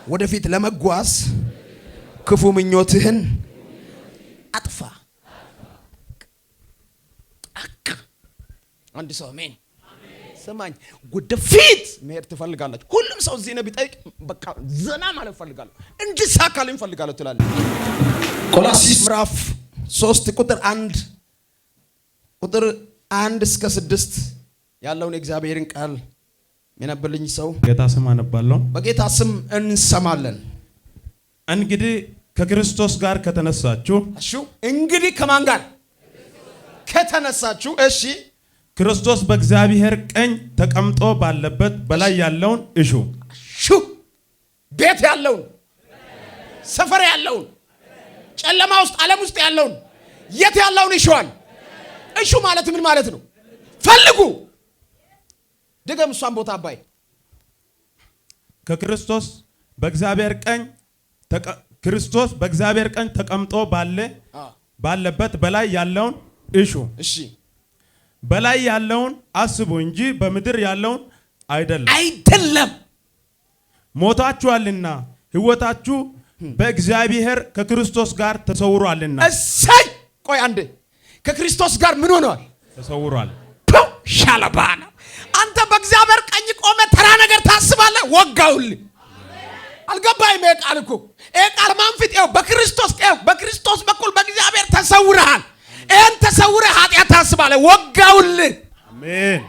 ወደፊት ለመጓዝ ክፉ ምኞትህን አጥፋ። አንድ ሰው አሜን። ሰማኝ። ወደፊት መሄድ ትፈልጋላችሁ? ሁሉም ሰው እዚህ ነው ቢጠይቅ በቃ ዘና ማለት ፈልጋለሁ እንዲሳካልኝ ፈልጋለሁ ትላለህ። ቆላስይስ ምዕራፍ 3 ቁጥር 1 እስከ 6 ያለውን የእግዚአብሔርን ቃል የነበልኝ ሰው ጌታ ስም አነባለሁ። በጌታ ስም እንሰማለን። እንግዲህ ከክርስቶስ ጋር ከተነሳችሁ እንግዲህ ከማን ጋር ከተነሳችሁ? እሺ ክርስቶስ በእግዚአብሔር ቀኝ ተቀምጦ ባለበት በላይ ያለውን እሹ። ቤት ያለውን፣ ሰፈር ያለውን፣ ጨለማ ውስጥ ዓለም ውስጥ ያለውን፣ የት ያለውን እሹዋል። እሹ ማለት ምን ማለት ነው? ፈልጉ። ድገም እሷን ቦታ አባይ። ክርስቶስ በእግዚአብሔር ቀኝ ተቀምጦ ባለበት በላይ ያለውን እሹ። እሺ በላይ ያለውን አስቡ እንጂ በምድር ያለውን አይደለም። ሞታችኋልና ሕይወታችሁ በእግዚአብሔር ከክርስቶስ ጋር ተሰውሯልና። እሰይ! ቆይ አንዴ፣ ከክርስቶስ ጋር ምን ሆነዋል? ተሰውሯል። ሻለባና አንተ በእግዚአብሔር ቀኝ ቆመ ተራ ነገር ታስባለህ? ወጋውልህ። አልገባኝም። ይሄ ቃል እኮ ይሄ ቃል ማንፊት በክርስቶስ በኩል በእግዚአብሔር ተሰውረሃል። ይሄን ተሰውረህ ኃጢአት ታስባለህ? ወጋውልህ። አሜን።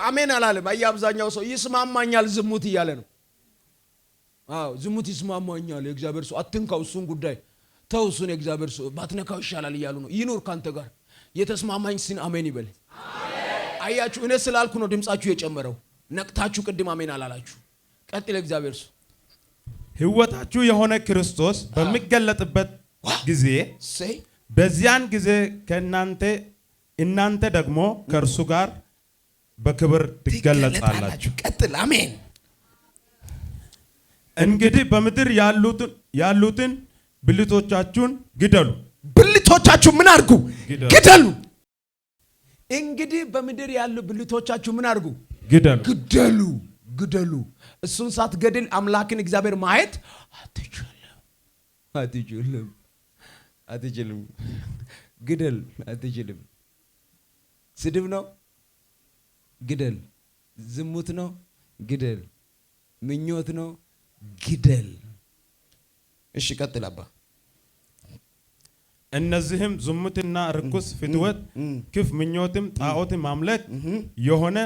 አሜን አላለም። አብዛኛው ሰው ይስማማኛል ዝሙት እያለ ነው። ዝሙት ይስማማኛል። የእግዚአብሔር ሰው አትንካው፣ እሱን ጉዳይ ተው፣ እሱን የእግዚአብሔር ሰው ባትነካው ይሻላል እያሉ ነው። ይኑር ካንተ ጋር የተስማማኝ ሲን አሜን ይበል። አያችሁ፣ እኔ ስላልኩ ነው ድምጻችሁ የጨመረው። ነቅታችሁ ቅድም አሜን አላላችሁ። ቀጥል። እግዚአብሔር ሰው ሕይወታችሁ የሆነ ክርስቶስ በሚገለጥበት ጊዜ በዚያን ጊዜ እናንተ ደግሞ ከእርሱ ጋር በክብር ትገለጻላችሁ። ቀጥል። አሜን። እንግዲህ በምድር ያሉትን ብልቶቻችሁን ግደሉ። ብልቶቻችሁ ምን አድርጉ? ግደሉ። እንግዲህ በምድር ያሉ ብልቶቻችሁ ምን አድርጉ? ግደሉ። እሱን ሳትገድል አምላክን እግዚአብሔር ማየት አትችልም። ግደል። አትችልም። ስድብ ነው፣ ግደል። ዝሙት ነው፣ ግደል። ምኞት ነው፣ ግደል። እሺ ቀጥል አባ። እነዚህም ዝሙትና ርኩስ ፍትወት፣ ክፍ ምኞትም ጣዖትን ማምለክ የሆነ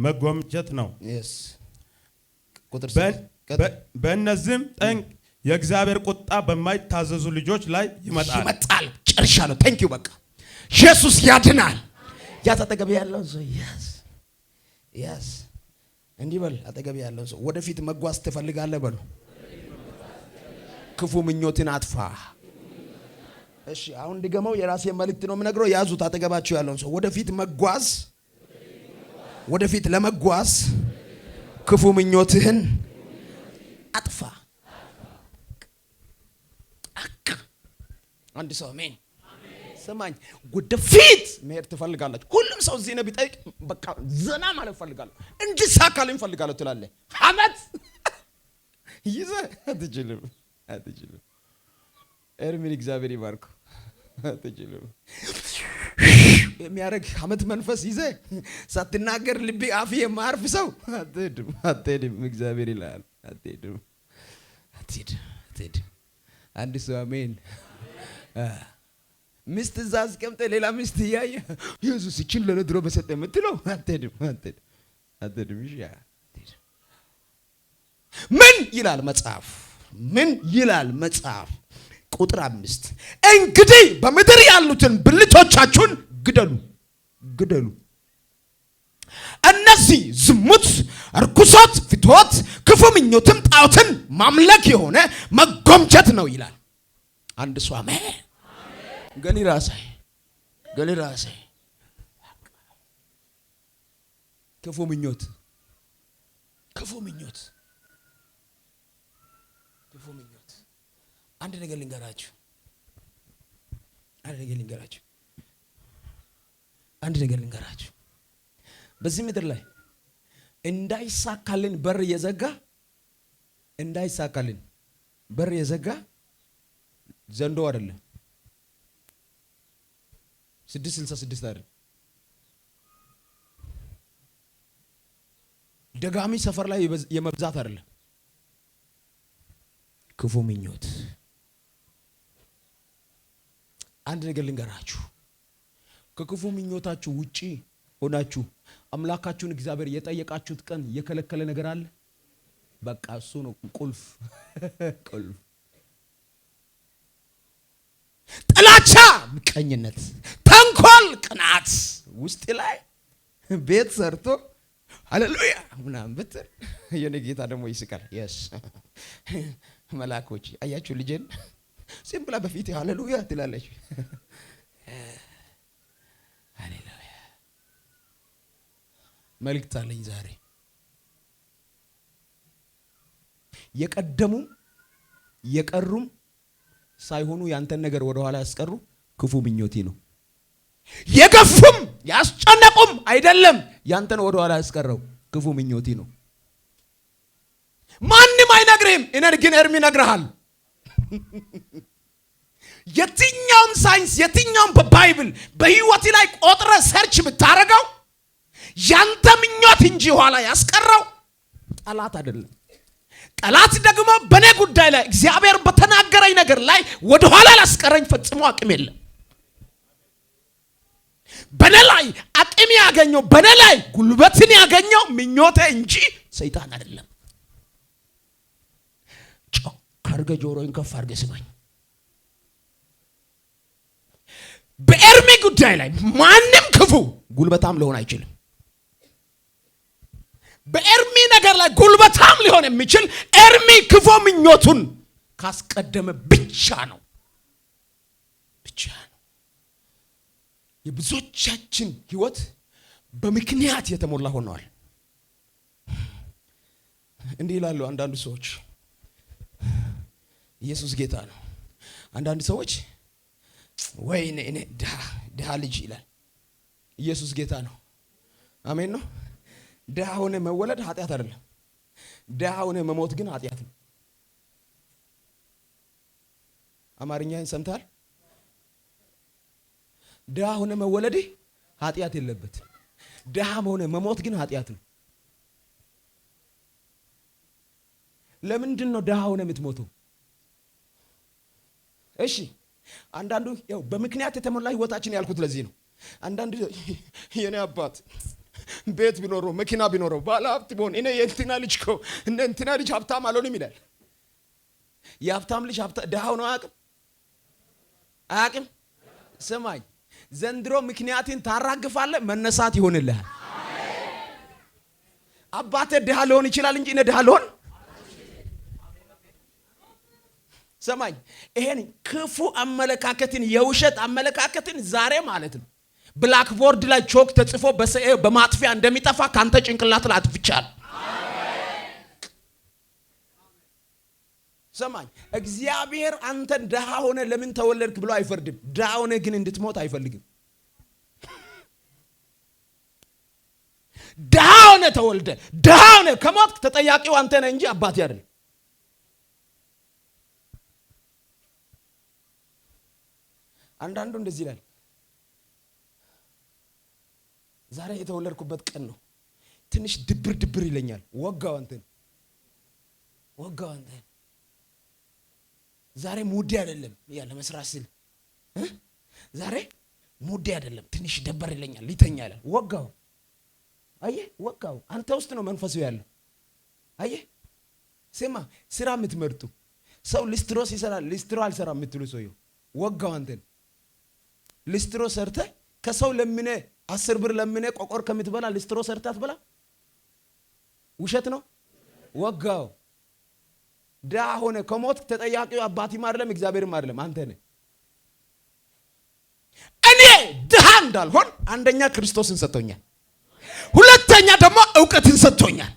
መጎምጀት ነው። በእነዚህም ጠንቅ የእግዚአብሔር ቁጣ በማይታዘዙ ልጆች ላይ ይመጣል። ጨርሻለሁ። ታንክ ዩ። በቃ ኢየሱስ ያድናል። አጠገብ ያለው ሰው ያስ እንዲህ በል። አጠገብ ያለው ሰው ወደፊት መጓዝ ትፈልጋለህ በሉ። ክፉ ምኞትን አጥፋ። እሺ አሁን ድገመው። የራሴ መልእክት ነው የምነግረው። ያዙት አጠገባችሁ ያለውን ሰው። ወደፊት ለመጓዝ ክፉ ምኞትህን አጥፋ። አንድ ሰው አሜን። ሰማኝ። ወደፊት መሄድ ትፈልጋላችሁ? ሁሉም ሰው እዚህ ነው ቢጠይቅ በቃ ዘና ማለት ፈልጋለሁ እንዲሳካልኝ ፈልጋለሁ ትላለህ። አመት ይዘህ አትችልም። ኤርሚን እግዚአብሔር ይባርክ። አትችልም የሚያደርግ አመት መንፈስ ይዘህ ሳትናገር ልቤ አፍ የማያርፍ ሰው አትሄድም። እግዚአብሔር ይላል አትሄድም። አንድ ሰው አሜን። ሚስት እዛ አስቀምጠህ ሌላ ሚስት እያየ ኢየሱስ ይችን ለድሮ በሰጠ የምትለው አትሄድም። ምን ይላል መጽሐፍ? ቁጥር 5 እንግዲህ በምድር ያሉትን ብልቶቻችሁን ግደሉ። እነዚህ ዝሙት፣ ርኩሰት፣ ፍትወት፣ ክፉ ምኞትም ጣዖትን ማምለክ የሆነ መጎምጀት ነው ይላል። አንድ ሰው አሜን። ገሊራሴ ክፉ ምኞት አንድ ነገር ልንገራችሁ። በዚህ ምድር ላይ እንዳይሳካልን በር የዘጋ እንዳይሳካልን በር የዘጋ ዘንዶ አይደለም 666 አይደለም ደጋሚ ሰፈር ላይ የመብዛት አይደለም ክፉ ምኞት። አንድ ነገር ልንገራችሁ ከክፉ ምኞታችሁ ውጪ ሆናችሁ አምላካችሁን እግዚአብሔር የጠየቃችሁት ቀን የከለከለ ነገር አለ? በቃ እሱ ነው ቁልፍ ቁልፍ። ጥላቻ፣ ምቀኝነት፣ ተንኮል፣ ቅናት ውስጥ ላይ ቤት ሰርቶ ሃሌሉያ ምናምን ብትል የኔ ጌታ ደግሞ ይስቃል። yes መላእክቶች አያችሁ ልጄን ሲም ብላ በፊት ሃሌሉያ ትላለች። ሃሌሉያ መልእክት አለኝ ዛሬ። የቀደሙም የቀሩም ሳይሆኑ ያንተን ነገር ወደ ኋላ ያስቀሩ ክፉ ምኞቴ ነው። የገፉም ያስጨነቁም አይደለም ያንተን ወደ ኋላ ያስቀረው ክፉ ምኞቴ ነው። ማንም አይነግርህም፣ እኔን ግን ኤርሚ ይነግርሃል። የትኛውም ሳይንስ የትኛውም በባይብል በህይወት ላይ ቆጥረ ሰርች ብታረጋው ያንተ ምኞት እንጂ ኋላ ያስቀረው ጠላት አይደለም። ጠላት ደግሞ በኔ ጉዳይ ላይ እግዚአብሔር በተናገረኝ ነገር ላይ ወደ ኋላ ላስቀረኝ ፈጽሞ አቅም የለም። በኔ ላይ አቅም ያገኘው በኔ ላይ ጉልበትን ያገኘው ምኞቴ እንጂ ሰይጣን አይደለም። ጮክ አድርገህ ጆሮህን ከፍ አድርገህ ስማኝ። በኤርሚ ጉዳይ ላይ ማንም ክፉ ጉልበታም ሊሆን አይችልም። በኤርሚ ነገር ላይ ጉልበታም ሊሆን የሚችል ኤርሚ ክፉ ምኞቱን ካስቀደመ ብቻ ነው ብቻ ነው። የብዙዎቻችን ህይወት በምክንያት የተሞላ ሆኗል። እንዲህ ይላሉ አንዳንድ ሰዎች ኢየሱስ ጌታ ነው። አንዳንድ ሰዎች ወይ እኔ ድሃ ልጅ ይላል። ኢየሱስ ጌታ ነው። አሜን ነው። ድሃ ሆነ መወለድ ኃጢአት አይደለም። ድሃ ሆነ መሞት ግን ኃጢአት ነው። አማርኛን ሰምታል? ድሃ ሆነ መወለድ ኃጢአት የለበትም። ድሃ ሆነ መሞት ግን ኃጢአት ነው። ለምንድን ነው ድሃ ሆነ የምትሞተው? እሺ አንዳንዱ ያው በምክንያት የተሞላ ህይወታችን ያልኩት ለዚህ ነው። አንዳንዱ የኔ አባት ቤት ቢኖረው መኪና ቢኖረው ባለ ሀብት ቢሆን እኔ የእንትና ልጅ እኮ እንትና ልጅ ሀብታም አልሆንም ይላል። የሀብታም ልጅ ድሃ ሆኖ አያውቅም። ስማኝ ዘንድሮ ምክንያትን ታራግፋለህ፣ መነሳት ይሆንልሃል። አባቴ ድሃ ሊሆን ይችላል እንጂ እኔ ድሃ ልሆን። ሰማኝ ይሄን ክፉ አመለካከትን የውሸት አመለካከትን ዛሬ ማለት ነው ብላክቦርድ ላይ ቾክ ተጽፎ በማጥፊያ እንደሚጠፋ ካንተ ጭንቅላት ላይ አጥፍቻለሁ። ሰማኝ እግዚአብሔር አንተን ድሃ ሆነ ለምን ተወለድክ ብሎ አይፈርድም። ድሃ ሆነ ግን እንድትሞት አይፈልግም። ድሃ ሆነ ተወልደ ድሃ ሆነ ከሞት ተጠያቂው አንተ ነህ እንጂ አባቴ አይደለም። አንዳንዱ እንደዚህ ይላል ዛሬ የተወለድኩበት ቀን ነው ትንሽ ድብር ይለኛል። ወጋው አንተን ዛሬ ሙዴ አይደለም ያለ መስራት ሲል ዛሬ ሙዴ አይደለም ትንሽ ደበር ይለኛል ሊተኛ ይላል። ወጋው አየህ ወጋው አንተ ውስጥ ነው መንፈሱ ያለው። አየህ ስማ ስራ የምትመርጡ ሰው ሊስትሮ ሲሰራ ሊስትሮ አልሰራ የምትሉ ሰው ወጋው አንተን። ሊስትሮ ሰርተ ከሰው ለምነ 10 ብር ለምነ ቆቆር ከምትበላ ሊስትሮ ሰርታት በላ ውሸት ነው። ወጋው ድሃ ሆነ ከሞት ተጠያቂው አባቲም አይደለም እግዚአብሔርም አይደለም አንተ ነህ። እኔ ድሃ እንዳልሆን አንደኛ ክርስቶስን ሰጥቶኛል፣ ሁለተኛ ደግሞ ዕውቀትን ሰጥቶኛል፣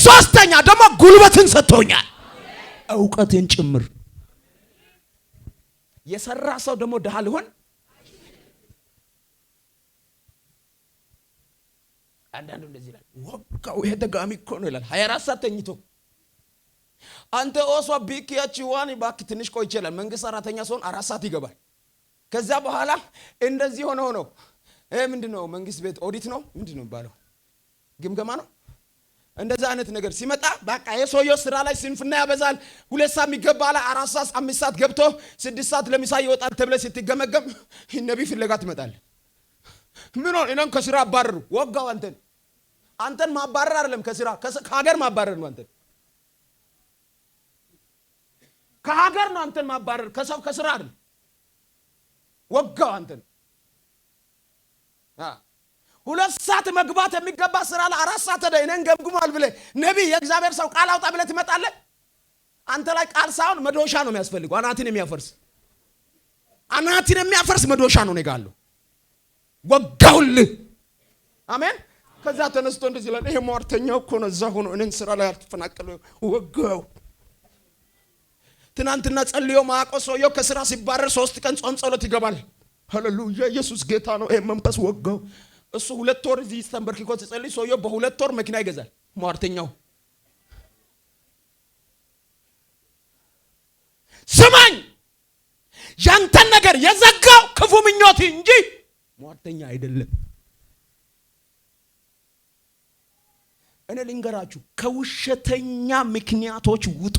ሶስተኛ ደግሞ ጉልበትን ሰጥቶኛል፣ ዕውቀትን ጭምር። የሰራ ሰው ደግሞ ድሃ ሊሆን አንዳንዱ እንደዚህ ይላል ወጋው ይሄ ደጋሚ እኮ ነው ይላል 24 ሰዓት ተኝቶ። አንተ ኦሶ ቢኪያቺዋን ባክ ትንሽ ቆይ ይችላል። መንግስት ሰራተኛ ሲሆን 4 ሰዓት ይገባል። ከዛ በኋላ እንደዚህ ሆኖ ምንድነው መንግስት ቤት ኦዲት ነው ምንድነው ባለው ግምገማ ነው። እንደዛ አይነት ነገር ሲመጣ በቃ የሰውየው ስራ ላይ ስንፍና ያበዛል። 2 ሰዓት የሚገባላ 4 ሰዓት 5 ሰዓት ገብቶ 6 ሰዓት ለምሳ ይወጣል ተብለ ስትገመገም ነብይ ፍለጋ ትመጣለህ። ምን ሆነ እነን ከስራ አባረሩ ወጋው። አንተን ማባረር አይደለም ከስራ ከሀገር ማባረር ነው። አንተን ከሀገር ነው አንተን ማባረር ከሰው ከስራ አይደለም። ወጋው አንተን 2 ሰዓት መግባት የሚገባ ስራ ላይ 4 ሰዓት ተደ እነን ገምግሟል ብለ ነብይ የእግዚአብሔር ሰው ቃል አውጣ ብለ ትመጣለህ። አንተ ላይ ቃል ሳይሆን መዶሻ ነው የሚያስፈልገው። አናትን የሚያፈርስ መዶሻ ነው ነጋለሁ። ወጋውልህ አሜን። ከዛ ተነስቶ እንደዚህ ይላል ይሄ ሟርተኛው እኮ ነው እዛ ሆኖ እኔን ስራ ላይ አልተፈናቀለው ወጋው። ትናንትና ጸልዮ ማቆሶዮ ከስራ ሲባረር 3 ቀን ጾም ጸሎት ይገባል። ሃሌሉያ ኢየሱስ ጌታ ነው። ይሄ መንፈስ ወጋው። እሱ 2 ወር እዚህ ተንበርክኮ ሲጸልይ ሰውየው በ2 ወር መኪና ይገዛል። ሟርተኛው ስማኝ፣ ያንተን ነገር የዘጋው ክፉ ምኞት እንጂ ሟርተኛ አይደለም። እኔ ልንገራችሁ ከውሸተኛ ምክንያቶች ውጡ።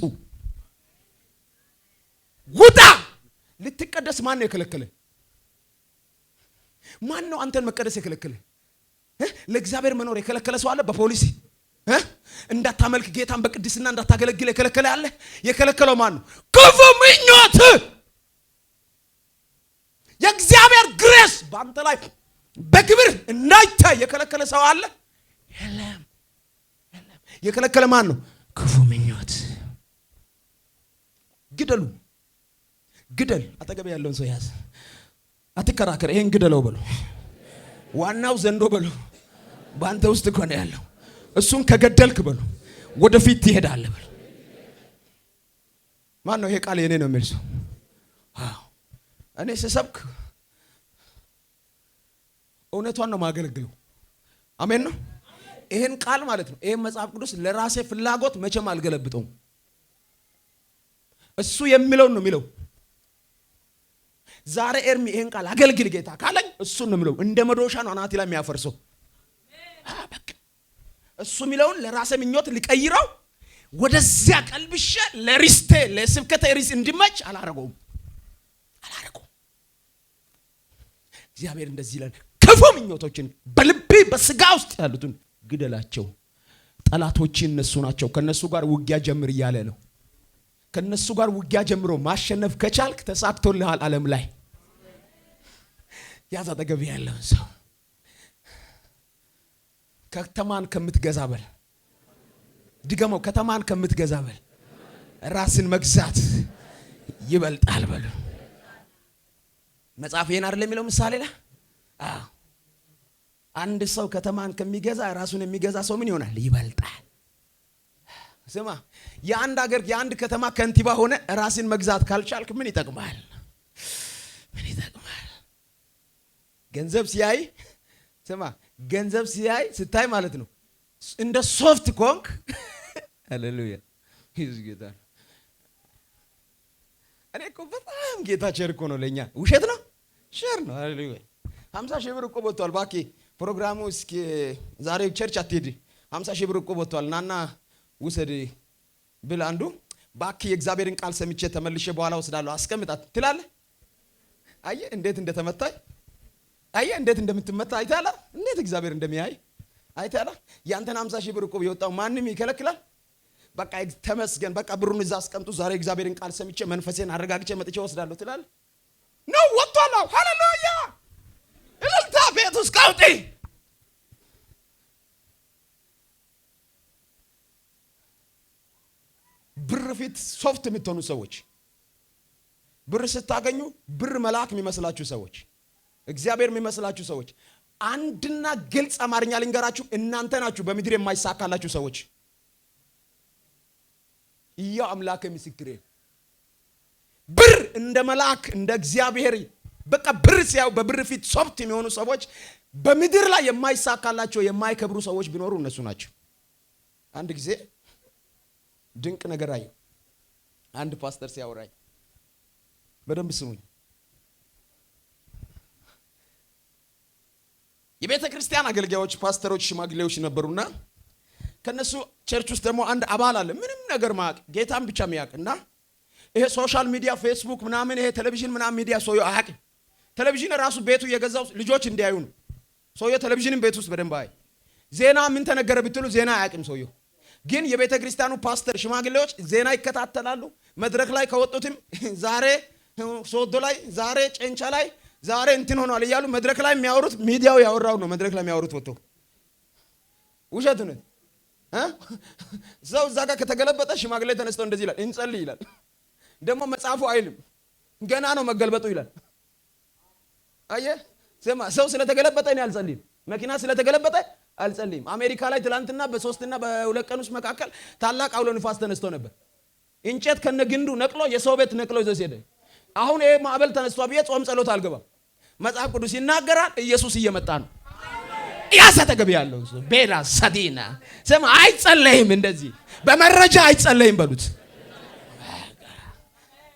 ልትቀደስ ማን ነው የከለከለ? ማን ነው አንተን መቀደስ የከለከለ? ለእግዚአብሔር መኖር የከለከለ ሰው አለ? በፖሊሲ እንዳታመልክ ጌታን በቅድስና እንዳታገለግል የከለከለ አለ? የከለከለው ማን ነው? ክፉ ምኞት። የእግዚአብሔር ግሬስ በአንተ ላይ በግብር እንዳይታይ የከለከለ ሰው አለ? የለም። የከለከለ ማን ነው? ክፉ ምኞት። ግደል። አጠገብ ያለውን ሰው ያዝ። አትከራከር። ይሄን ግደለው በለው። ዋናው ዘንዶ በለው። በአንተ ውስጥ እኮ ነው ያለው። እሱን ከገደልክ በለው ወደፊት ትሄዳለህ በለው። ማን ነው ይሄ ቃል የኔ ነው የሚል ሰው? እኔ ስሰብክ እውነቷን ነው ማገለግለው። አሜን ነው። ይሄን ቃል ማለት ነው ይሄን መጽሐፍ ቅዱስ ለራሴ ፍላጎት መቼም አልገለብጠውም። እሱ የሚለው ነው የሚለው። ዛሬ ኤርሚ ይሄን ቃል አገልግል ጌታ ካለኝ እሱ ነው የሚለው። እንደ መዶሻ ነው አናቲ ላይ የሚያፈርሰው። በቃ እሱ የሚለውን ለራሴ ምኞት ሊቀይረው ወደዚያ ቀልብሼ ለሪስቴ ለስብከተ ሪስ እንዲመች አላረገውም። እግዚአብሔር እንደዚህ ይላል፣ ክፉ ምኞቶችን በልቤ በስጋ ውስጥ ያሉትን ግደላቸው። ጠላቶች እነሱ ናቸው። ከነሱ ጋር ውጊያ ጀምር እያለ ነው። ከነሱ ጋር ውጊያ ጀምሮ ማሸነፍ ከቻልክ ተሳክቶልሃል ዓለም ላይ። ያዛ አጠገብ ያለው ሰው ከተማን ከምትገዛ በል ድገመው፣ ከተማን ከምትገዛ በል ራስን መግዛት ይበልጣል በል። መጽሐፍ ይሄን አይደል የሚለው ምሳሌ ላይ? አንድ ሰው ከተማን ከሚገዛ ራሱን የሚገዛ ሰው ምን ይሆናል? ይበልጣል። ስማ፣ የአንድ ሀገር የአንድ ከተማ ከንቲባ ሆነ ራስን መግዛት ካልቻልክ ምን ይጠቅማል? ገንዘብ ሲያይ ስማ፣ ገንዘብ ሲያይ ስታይ ማለት ነው እንደ ሶፍት ኮንክ። ሃሌሉያ ኢየሱስ ጌታ። እኔ እኮ በጣም ጌታ ቸር እኮ ነው ለኛ። ውሸት ነው? ቸር ነው። ሃሌሉያ 50 ሺህ ብር እኮ ወጥቷል። ባኪ ፕሮግራሙ እስኪ ዛሬ ቸርች አትሄድ 50 ሺህ ብር እኮ ወጥቷል ናና ውሰድ ብል አንዱ ባኪ የእግዚአብሔርን ቃል ሰምቼ ተመልሼ በኋላ ወስዳለሁ አስቀምጣት ትላለህ። አየህ እንዴት እንደተመታኝ፣ አየህ እንዴት እንደምትመታ አይተሃል። እንዴት እግዚአብሔር እንደሚያይ አይተሃል። ያንተን 50 ሺህ ብር እኮ የወጣው ማንም ይከለክላል? በቃ ተመስገን፣ በቃ ብሩን እዛ አስቀምጡ፣ ዛሬ እግዚአብሔርን ቃል ሰምቼ መንፈሴን አረጋግጬ መጥቼ ወስዳለሁ ትላለህ። ነው ወጥቷል። ሃሌሉያ እልልታ ቤት ውስጥ ቀውጢ። ብር ፊት ሶፍት የምትሆኑ ሰዎች፣ ብር ስታገኙ ብር መልአክ የሚመስላችሁ ሰዎች፣ እግዚአብሔር የሚመስላችሁ ሰዎች፣ አንድና ግልጽ አማርኛ ልንገራችሁ፣ እናንተ ናችሁ በምድር የማይሳካላችሁ ሰዎች። ኢያው አምላክ ምስክሬ፣ ብር እንደ መልአክ እንደ እግዚአብሔር በቃ ብር ሲያው በብር ፊት ሶፍት የሚሆኑ ሰዎች በምድር ላይ የማይሳካላቸው የማይከብሩ ሰዎች ቢኖሩ እነሱ ናቸው። አንድ ጊዜ ድንቅ ነገር አየሁ። አንድ ፓስተር ሲያወራኝ በደንብ ስሙኝ። የቤተ ክርስቲያን አገልጋዮች፣ ፓስተሮች፣ ሽማግሌዎች ነበሩና ከነሱ ቸርች ውስጥ ደግሞ አንድ አባል አለ ምንም ነገር ማያውቅ ጌታን ብቻ የሚያውቅና ይሄ ሶሻል ሚዲያ ፌስቡክ ምናምን ይሄ ቴሌቪዥን ምናምን ሚዲያ ሰውየው አያውቅም። ቴሌቪዥን ራሱ ቤቱ የገዛው ልጆች እንዲያዩ ነው። ሰውየው ቴሌቪዥንን ቤት ውስጥ በደንብ አይ ዜና ምን ተነገረ ብትሉ ዜና አያውቅም ሰውየው። ግን የቤተ ክርስቲያኑ ፓስተር ሽማግሌዎች ዜና ይከታተላሉ። መድረክ ላይ ከወጡትም ዛሬ ሶዶ ላይ ዛሬ ጨንቻ ላይ ዛሬ እንትን ሆኗል እያሉ መድረክ ላይ የሚያወሩት ሚዲያው ያወራው ነው። መድረክ ላይ የሚያወሩት ወጥቶ ውሸት ነው። ሰው እዛ ጋር ከተገለበጠ ሽማግሌ ተነስቶ እንደዚህ ይላል እንጸልይ ይላል። ደግሞ መጽሐፉ አይልም ገና ነው መገልበጡ ይላል። አየህ ስማ፣ ሰው ስለተገለበጠ እኔ አልጸልይም። መኪና ስለተገለበጠ አልጸልይም። አሜሪካ ላይ ትላንትና በ3 እና በ2 ቀን ውስጥ መካከል ታላቅ አውሎ ንፋስ ተነስቶ ነበር። እንጨት ከነግንዱ ነቅሎ የሰው ቤት ነቅሎ ይዞ ሲሄድ አሁን ይሄ ማዕበል ተነስቷ ብዬ ጾም ጸሎት አልገባም። መጽሐፍ ቅዱስ ይናገራል ኢየሱስ እየመጣ ነው። ያሰተገብ ያለው ቤላ ሰዲና ስማ፣ አይጸለይም እንደዚህ በመረጃ አይጸለይም በሉት።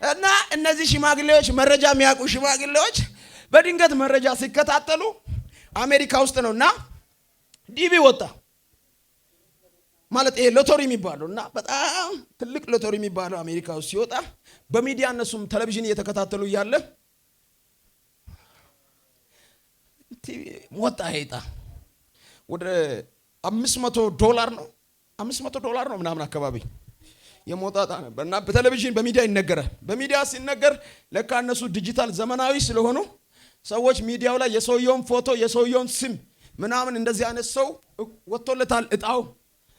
እና እነዚህ ሽማግሌዎች መረጃ የሚያውቁ ሽማግሌዎች በድንገት መረጃ ሲከታተሉ አሜሪካ ውስጥ ነውና ዲቪ ወጣ ማለት ይሄ ሎተሪ የሚባለው እና በጣም ትልቅ ሎተሪ የሚባለው አሜሪካ ውስጥ ሲወጣ በሚዲያ እነሱም ቴሌቪዥን እየተከታተሉ እያለ ወጣ። ሄጣ ወደ $500 ነው $500 ነው ምናምን አካባቢ የሞጣጣ ነበር እና በቴሌቪዥን በሚዲያ ይነገራል። በሚዲያ ሲነገር ለካ እነሱ ዲጂታል ዘመናዊ ስለሆኑ ሰዎች ሚዲያው ላይ የሰውየውን ፎቶ የሰውየውን ስም ምናምን እንደዚህ አይነት ሰው ወጥቶለታል እጣው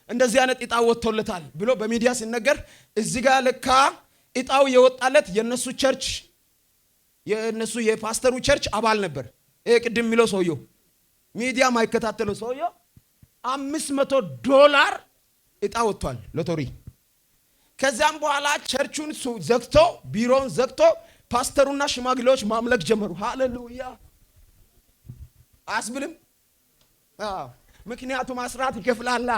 እንደዚህ አይነት እጣው ወጥቶለታል ብሎ በሚዲያ ሲነገር እዚህ ጋር ለካ እጣው የወጣለት የነሱ ቸርች የነሱ የፓስተሩ ቸርች አባል ነበር። ይሄ ቅድም የሚለው ሰውየው ሚዲያ ማይከታተለው ሰውየው $500 እጣ ወጥቷል ሎተሪ። ከዛም በኋላ ቸርቹን ዘግቶ ቢሮውን ዘግቶ ፓስተሩና ሽማግሌዎች ማምለክ ጀመሩ። ሃሌሉያ አስብልም። ምክንያቱም አስራት ይከፍላላ።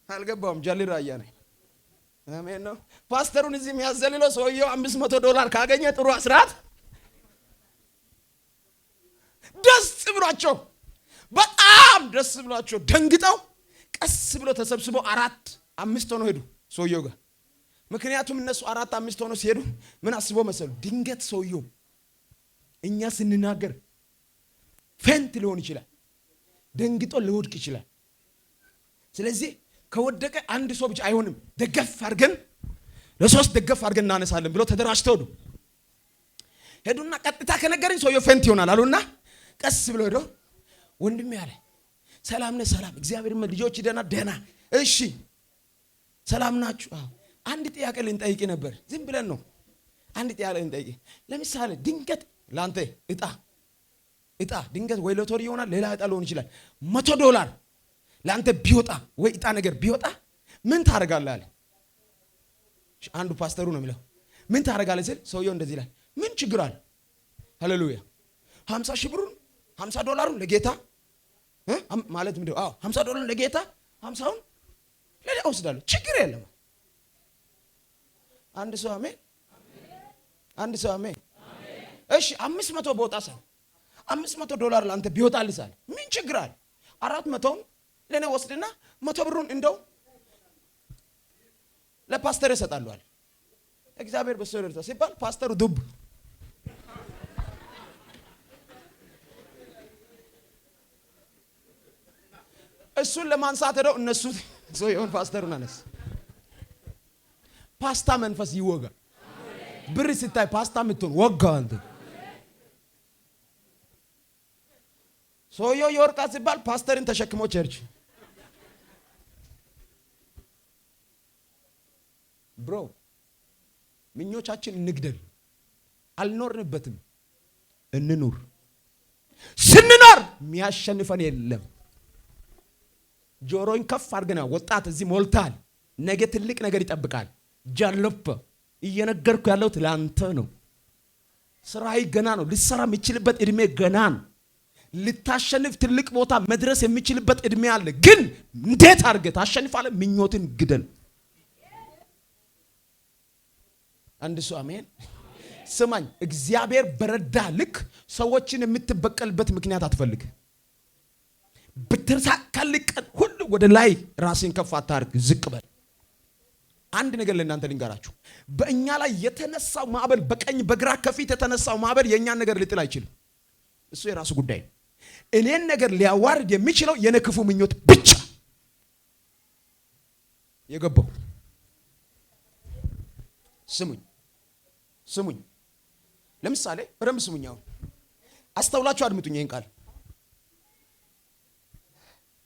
አልገባውም ጀልራ ያኔ አሜን ነው። ፓስተሩን እዚህ የሚያዘልለው ሰውየው $500 ካገኘ ጥሩ አስራት ደስ ብሏቸው በጣም ደስ ብሏቸው ደንግጠው ቀስ ብሎ ተሰብስበው 4-5 ሆነው ሄዱ ሰውየው ጋር። ምክንያቱም እነሱ 4-5 ሆነው ሲሄዱ ምን አስበው መሰሉ? ድንገት ሰውየው እኛ ስንናገር ፈንት ሊሆን ይችላል፣ ደንግጦ ሊወድቅ ይችላል። ስለዚህ ከወደቀ አንድ ሰው ብቻ አይሆንም፣ ደገፍ አድርገን ለሶስት ደገፍ አድርገን እናነሳለን ብሎ ተደራጅተው ሄዱና ቀጥታ ከነገረኝ ሰውየው ፈንት ይሆናል አሉና ቀስ ብሎ ሄዶ ወንድሜ ያለ ሰላም ነህ? ሰላም እግዚአብሔር ይመስገን። ልጆች ደህና? እሺ ሰላም ናችሁ? አንድ ጥያቄ ልንጠይቅ ነበር። ዝም ብለን ነው አንድ ጥያቄ ልንጠይቅ። ለምሳሌ ድንገት ላንተ እጣ ድንገት ወይ ሎተሪ ይሆናል ሌላ እጣ ሊሆን ይችላል $100 ላንተ ቢወጣ ወይ እጣ ነገር ቢወጣ ምን ታደርጋለህ አለ። አንዱ ፓስተሩ ነው የሚለው ምን ታደርጋለህ ሲል ሰውየው እንደዚህ ይላል፣ ምን ችግር አለ? ሃሌሉያ 50 ሺህ ብሩን $50 ለጌታ ማለት ምንድነው? $50 ለጌታ 50ውን ለሌላ ወስዳለሁ፣ ችግር የለም። አንድ ሰው አሜን፣ አንድ ሰው አሜን። እሺ 500 ቦጣ ሰው $500 ላንተ ቢወጣልሳል ምን ችግር አለ? 400ውን ለኔ ወስድና 100 ብሩን እንደው ለፓስተር እሰጣለሁ አለ። እግዚአብሔር በሰው ይርዳ ሲባል ፓስተሩ ዱብ እሱን ለማንሳት ሄደው እነሱ ሰው ይሁን ፓስተሩን አነስ። ፓስታ መንፈስ ይወጋ። ብር ሲታይ ፓስታ ምትሆን ወጋ አንተ። ሰውየው የወርቃ ሲባል ፓስተርን ተሸክሞ ቸርች ብሮ ምኞቻችን እንግደል። አልኖርንበትም፣ እንኑር። ስንኖር የሚያሸንፈን የለም። ጆሮን ከፍ አድርገና ወጣት እዚህ ሞልታል። ነገ ትልቅ ነገር ይጠብቃል። ጃለፈ እየነገርኩ ያለው ላንተ ነው። ስራይ ገና ነው። ልትሰራ የሚችልበት እድሜ ገና ነው። ልታሸንፍ ትልቅ ቦታ መድረስ የሚችልበት እድሜ አለ። ግን እንዴት አድርገህ ታሸንፋለህ? ምኞትን ግደል። አንድ ሰው አሜን። ስማኝ፣ እግዚአብሔር በረዳ ልክ ሰዎችን የምትበቀልበት ምክንያት አትፈልግ። በተሳካልህ ቀን ሁሉ ወደ ላይ ራስን ከፍ አታርግ፣ ዝቅ በል። አንድ ነገር ለእናንተ ልንገራችሁ፣ በእኛ ላይ የተነሳው ማዕበል፣ በቀኝ በግራ ከፊት የተነሳው ማዕበል የእኛን ነገር ሊጥል አይችልም። እሱ የራሱ ጉዳይ ነው። እኔን ነገር ሊያዋርድ የሚችለው የኔ ክፉ ምኞት ብቻ። የገባው ስሙኝ። ለምሳሌ በደንብ ስሙኝ። አሁን አስተውላችሁ አድምጡኝ ይሄን ቃል።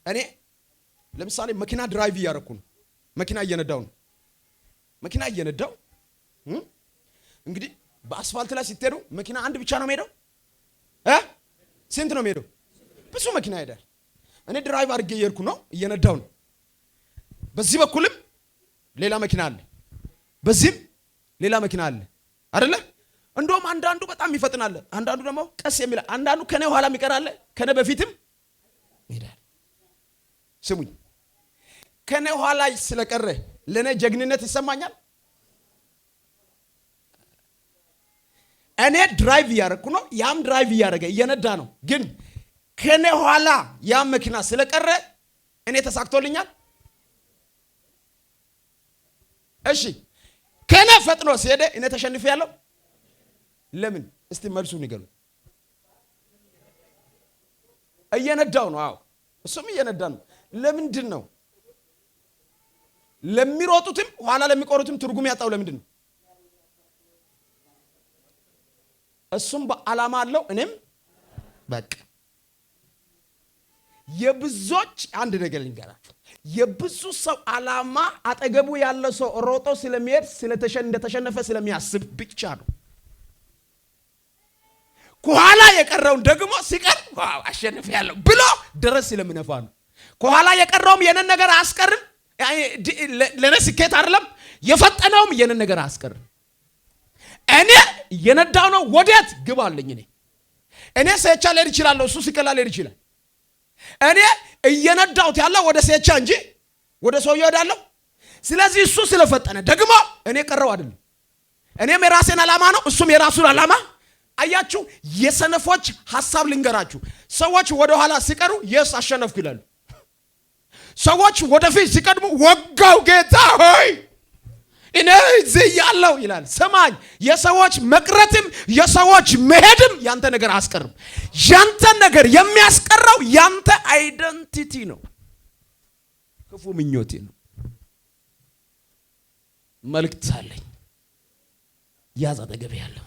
እኔ ለምሳሌ መኪና ድራይቭ እያደረኩ ነው። መኪና እየነዳው እንግዲህ በአስፋልት ላይ ሲትሄዱ መኪና አንድ ብቻ ነው የሚሄደው? ስንት ነው የሚሄደው? ብዙ መኪና ይሄዳል። እኔ ድራይቭ አድርጌ እየሄድኩ ነው፣ እየነዳው ነው። በዚህ በኩልም ሌላ መኪና አለ፣ በዚህም ሌላ መኪና አለ አይደለ? እንደውም አንዳንዱ በጣም ይፈጥናል፣ አንዳንዱ ደግሞ ቀስ የሚል፣ አንዳንዱ ከኔ ኋላ ይቀራል፣ ከኔ በፊትም ይሄዳል። ስሙኝ፣ ከኔ ኋላ ስለቀረ ለኔ ጀግንነት ይሰማኛል። እኔ ድራይቭ እያደረኩ ነው፣ ያም ድራይቭ እያደረገ እየነዳ ነው። ግን ከኔ ኋላ ያም መኪና ስለቀረ እኔ ተሳክቶልኛል። እሺ፣ ከኔ ፈጥኖ ሲሄድ እኔ ተሸንፌያለሁ። ለምን? እስቲ መልሱ ንገሩ። እየነዳው ነው። አዎ እሱም እየነዳ ነው። ለምንድን ነው? ለሚሮጡትም ኋላ ለሚቆሩትም ትርጉም ያጣው ለምንድን ነው? እሱም በዓላማ አለው፣ እኔም በቃ። የብዙዎች አንድ ነገር ልንገራችሁ፣ የብዙ ሰው ዓላማ አጠገቡ ያለ ሰው ሮጦ ስለሚሄድ እንደተሸነፈ ስለሚያስብ ብቻ ነው። ከኋላ የቀረውን ደግሞ ሲቀር ዋው አሸንፌያለሁ ብሎ ድረስ ስለምነፋ ነው። ከኋላ የቀረውም የነን ነገር አያስቀርም። ለኔ ስኬት አይደለም። የፈጠነውም የነን ነገር አያስቀርም። እኔ እየነዳው ነው። ወዴት ግብ አለኝ? እኔ ሴቻ ልሄድ እችላለሁ፣ እሱ ሲቀላ ልሄድ ይችላል። እኔ እየነዳውት ያለው ወደ ሴቻ እንጂ ወደ ሰውየው ሄዳለሁ። ስለዚህ እሱ ስለፈጠነ ደግሞ እኔ ቀረው አይደለም። እኔም የራሴን ዓላማ ነው፣ እሱም የራሱን ዓላማ። አያችሁ፣ የሰነፎች ሐሳብ ልንገራችሁ። ሰዎች ወደ ኋላ ሲቀሩ የስ አሸነፍኩ ይላሉ። ሰዎች ወደፊት ሲቀድሙ ወጋው ጌታ ሆይ እኔ እዚህ ያለው ይላል። ሰማኝ፣ የሰዎች መቅረትም የሰዎች መሄድም ያንተ ነገር አያስቀርም። ያንተ ነገር የሚያስቀረው ያንተ አይደንቲቲ ነው፣ ክፉ ምኞቴ ነው። መልእክት አለኝ። ያዝ አጠገቤ ያለው